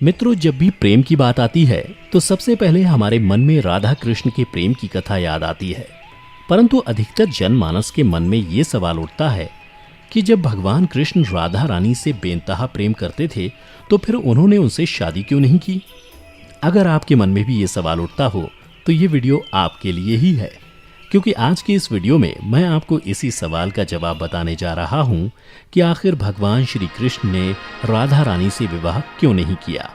मित्रों, जब भी प्रेम की बात आती है तो सबसे पहले हमारे मन में राधा कृष्ण के प्रेम की कथा याद आती है। परंतु अधिकतर जनमानस के मन में ये सवाल उठता है कि जब भगवान कृष्ण राधा रानी से बेनतहा प्रेम करते थे तो फिर उन्होंने उनसे शादी क्यों नहीं की। अगर आपके मन में भी ये सवाल उठता हो तो ये वीडियो आपके लिए ही है, क्योंकि आज के इस वीडियो में मैं आपको इसी सवाल का जवाब बताने जा रहा हूं कि आखिर भगवान श्री कृष्ण ने राधा रानी से विवाह क्यों नहीं किया।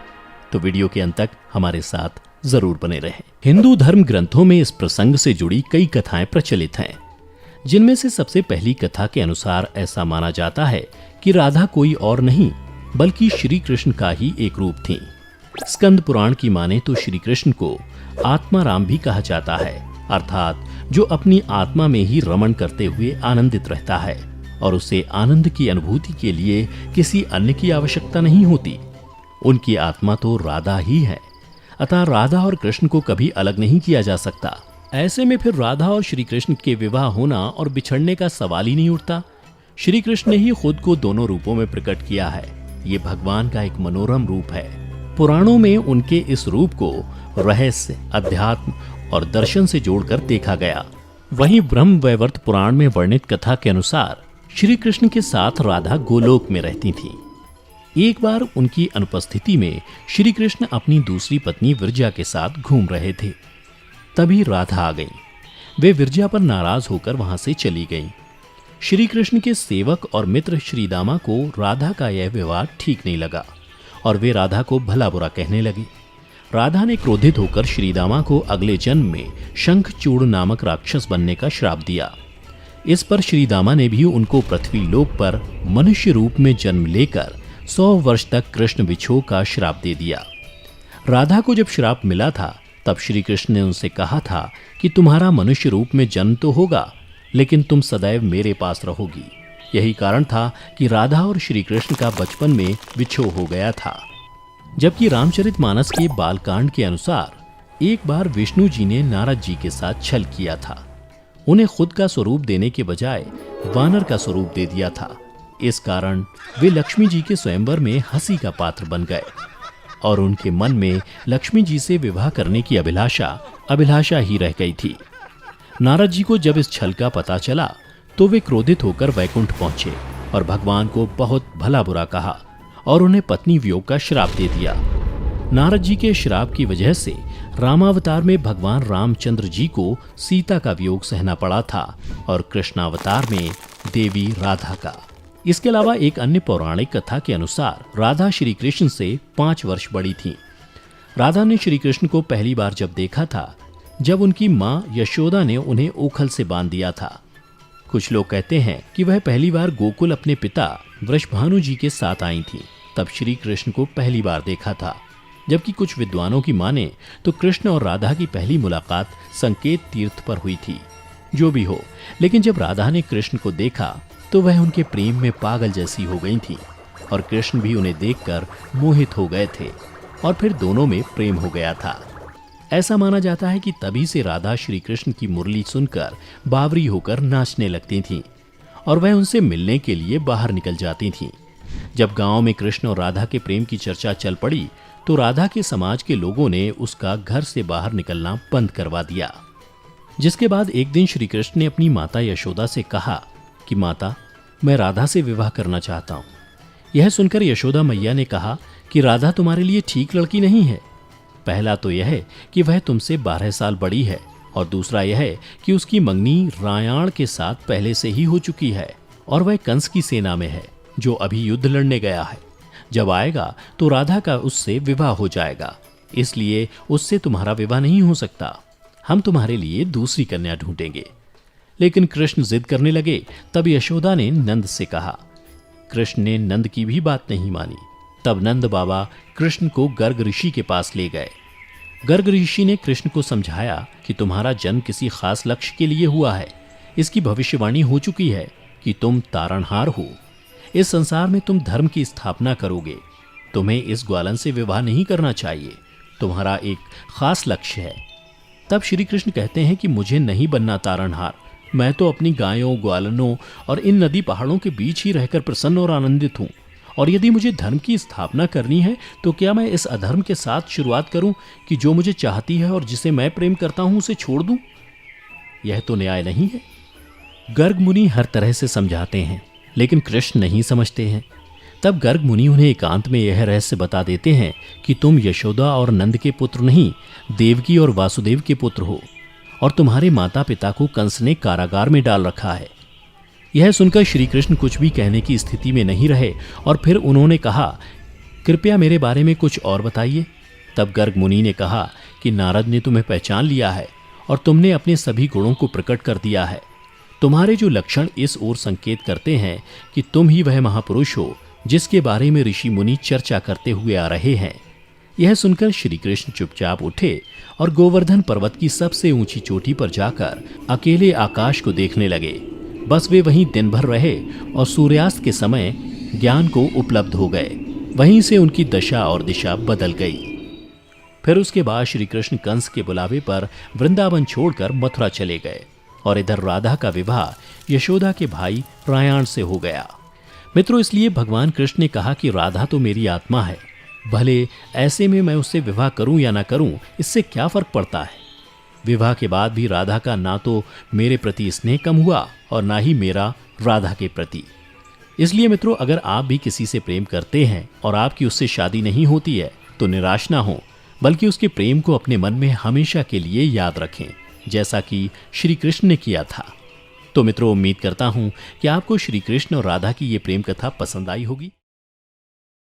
तो वीडियो के अंत तक हमारे साथ जरूर बने रहें। हिंदू धर्म ग्रंथों में इस प्रसंग से जुड़ी कई कथाएं प्रचलित हैं, जिनमें से सबसे पहली कथा के अनुसार ऐसा माना जाता है कि राधा कोई और नहीं बल्कि श्री कृष्ण का ही एक रूप थी। स्कंद पुराण की माने तो श्री कृष्ण को आत्मा राम भी कहा जाता है, अर्थात जो अपनी आत्मा में ही रमण करते हुए आनंदित रहता है और उसे आनंद की अनुभूति के लिए किसी अन्य की आवश्यकता नहीं होती। उनकी आत्मा तो राधा ही है, अतः राधा और कृष्ण को कभी अलग नहीं किया जा सकता। ऐसे में फिर राधा और श्री कृष्ण के विवाह होना और बिछड़ने का सवाल ही नहीं उठता। श्री कृष्ण ने ही खुद को दोनों रूपों में प्रकट किया है। ये भगवान का एक मनोरम रूप है। पुराणों में उनके इस रूप को रहस्य, अध्यात्म और दर्शन से जोड़कर देखा गया। वहीं ब्रह्म वैवर्त पुराण में वर्णित कथा के अनुसार श्री कृष्ण के साथ राधा गोलोक में रहती थीं। एक बार उनकी अनुपस्थिति में श्री कृष्ण अपनी दूसरी पत्नी विरजा के साथ घूम रहे थे। तभी राधा आ गई। वे विरजा पर नाराज होकर वहां से चली गईं। श्री कृष्ण के सेवक और मित्र श्रीदामा को राधा का यह व्यवहार ठीक नहीं लगा और वे राधा को भला बुरा कहने लगे। राधा ने क्रोधित होकर श्रीदामा को अगले जन्म में शंखचूड़ नामक राक्षस बनने का श्राप दिया। इस पर श्रीदामा ने भी उनको पृथ्वी लोक पर मनुष्य रूप में जन्म लेकर 100 वर्ष तक कृष्ण विछोह का श्राप दे दिया। राधा को जब श्राप मिला था तब श्री कृष्ण ने उनसे कहा था कि तुम्हारा मनुष्य रूप में जन्म तो होगा, लेकिन तुम सदैव मेरे पास रहोगी। यही कारण था कि राधा और श्री कृष्ण का बचपन में विछोह हो गया था। जबकि रामचरितमानस के बालकांड के अनुसार एक बार विष्णु जी ने नारद जी के साथ छल किया था। उन्हें खुद का स्वरूप देने के बजाय वानर का स्वरूप दे दिया था। इस कारण वे लक्ष्मी जी के स्वयंवर में हंसी का पात्र बन गए और उनके मन में लक्ष्मी जी से विवाह करने की अभिलाषा ही रह गई थी। नारद जी को जब इस छल का पता चला तो वे क्रोधित होकर वैकुंठ पहुंचे और भगवान को बहुत भला बुरा कहा और उन्हें पत्नी वियोग का श्राप दे दिया। नारद जी के श्राप की वजह से रामावतार में भगवान रामचंद्र जी को सीता का वियोग सहना पड़ा था और कृष्णावतार में देवी राधा का। इसके अलावा एक अन्य पौराणिक कथा के अनुसार राधा श्री कृष्ण से 5 वर्ष बड़ी थी। राधा ने श्री कृष्ण को पहली बार जब देखा था जब उनकी माँ यशोदा ने उन्हें ओखल से बांध दिया था। कुछ लोग कहते हैं कि वह पहली बार गोकुल अपने पिता वृषभानु जी के साथ आई थी, तब श्री कृष्ण को पहली बार देखा था। जबकि कुछ विद्वानों की माने तो कृष्ण और राधा की पहली मुलाकात संकेत तीर्थ पर हुई थी। जो भी हो, लेकिन जब राधा ने कृष्ण को देखा तो वह उनके प्रेम में पागल जैसी हो गई थी और कृष्ण भी उन्हें देखकर मोहित हो गए थे और फिर दोनों में प्रेम हो गया था। ऐसा माना जाता है कि तभी से राधा श्री कृष्ण की मुरली सुनकर बावरी होकर नाचने लगती थीं और वह उनसे मिलने के लिए बाहर निकल जाती थीं। जब गांव में कृष्ण और राधा के प्रेम की चर्चा चल पड़ी तो राधा के समाज के लोगों ने उसका घर से बाहर निकलना बंद करवा दिया। जिसके बाद एक दिन श्री कृष्ण ने अपनी माता यशोदा से कहा कि माता, मैं राधा से विवाह करना चाहता हूँ। यह सुनकर यशोदा मैया ने कहा कि राधा तुम्हारे लिए ठीक लड़की नहीं है। पहला तो यह है कि वह तुमसे 12 साल बड़ी है और दूसरा यह है कि उसकी मंगनी रायाण के साथ पहले से ही हो चुकी है और वह कंस की सेना में है जो अभी युद्ध लड़ने गया है। जब आएगा तो राधा का उससे विवाह हो जाएगा, इसलिए उससे तुम्हारा विवाह नहीं हो सकता। हम तुम्हारे लिए दूसरी कन्या ढूंढेंगे। लेकिन कृष्ण जिद करने लगे। तब यशोदा ने नंद से कहा। कृष्ण ने नंद की भी बात नहीं मानी। तब नंद बाबा कृष्ण को गर्ग ऋषि के पास ले गए। गर्ग ऋषि ने कृष्ण को समझाया कि तुम्हारा जन्म किसी खास लक्ष्य के लिए हुआ है। इसकी भविष्यवाणी हो चुकी है कि तुम तारणहार हो। इस संसार में तुम धर्म की स्थापना करोगे। तुम्हें इस ग्वालन से विवाह नहीं करना चाहिए। तुम्हारा एक खास लक्ष्य है। तब श्री कृष्ण कहते हैं कि मुझे नहीं बनना तारणहार। मैं तो अपनी गायों, ग्वालनों और इन नदी पहाड़ों के बीच ही रहकर प्रसन्न और आनंदित हूँ और यदि मुझे धर्म की स्थापना करनी है तो क्या मैं इस अधर्म के साथ शुरुआत करूं कि जो मुझे चाहती है और जिसे मैं प्रेम करता हूं उसे छोड़ दूं? यह तो न्याय नहीं है। गर्ग मुनि हर तरह से समझाते हैं, लेकिन कृष्ण नहीं समझते हैं। तब गर्ग मुनि उन्हें एकांत में यह रहस्य बता देते हैं कि तुम यशोदा और नंद के पुत्र नहीं, देवकी और वासुदेव के पुत्र हो, और तुम्हारे माता पिता को कंस ने कारागार में डाल रखा है। यह सुनकर श्री कृष्ण कुछ भी कहने की स्थिति में नहीं रहे और फिर उन्होंने कहा, कृपया मेरे बारे में कुछ और बताइए। तब गर्ग मुनि ने कहा कि नारद ने तुम्हें पहचान लिया है और तुमने अपने सभी गुणों को प्रकट कर दिया है। तुम्हारे जो लक्षण इस ओर संकेत करते हैं कि तुम ही वह महापुरुष हो जिसके बारे में ऋषि मुनि चर्चा करते हुए आ रहे हैं। यह सुनकर श्री कृष्ण चुपचाप उठे और गोवर्धन पर्वत की सबसे ऊंची चोटी पर जाकर अकेले आकाश को देखने लगे। बस वे वहीं दिन भर रहे और सूर्यास्त के समय ज्ञान को उपलब्ध हो गए। वहीं से उनकी दशा और दिशा बदल गई। फिर उसके बाद श्री कृष्ण कंस के बुलावे पर वृंदावन छोड़कर मथुरा चले गए और इधर राधा का विवाह यशोदा के भाई रायाण से हो गया। मित्रों, इसलिए भगवान कृष्ण ने कहा कि राधा तो मेरी आत्मा है, भले ऐसे में मैं उससे विवाह करूं या ना करूं, इससे क्या फर्क पड़ता है। विवाह के बाद भी राधा का ना तो मेरे प्रति स्नेह कम हुआ और ना ही मेरा राधा के प्रति। इसलिए मित्रों, अगर आप भी किसी से प्रेम करते हैं और आपकी उससे शादी नहीं होती है तो निराश ना हो, बल्कि उसके प्रेम को अपने मन में हमेशा के लिए याद रखें, जैसा कि श्री कृष्ण ने किया था। तो मित्रों, उम्मीद करता हूं कि आपको श्री कृष्ण और राधा की ये प्रेम कथा पसंद आई होगी।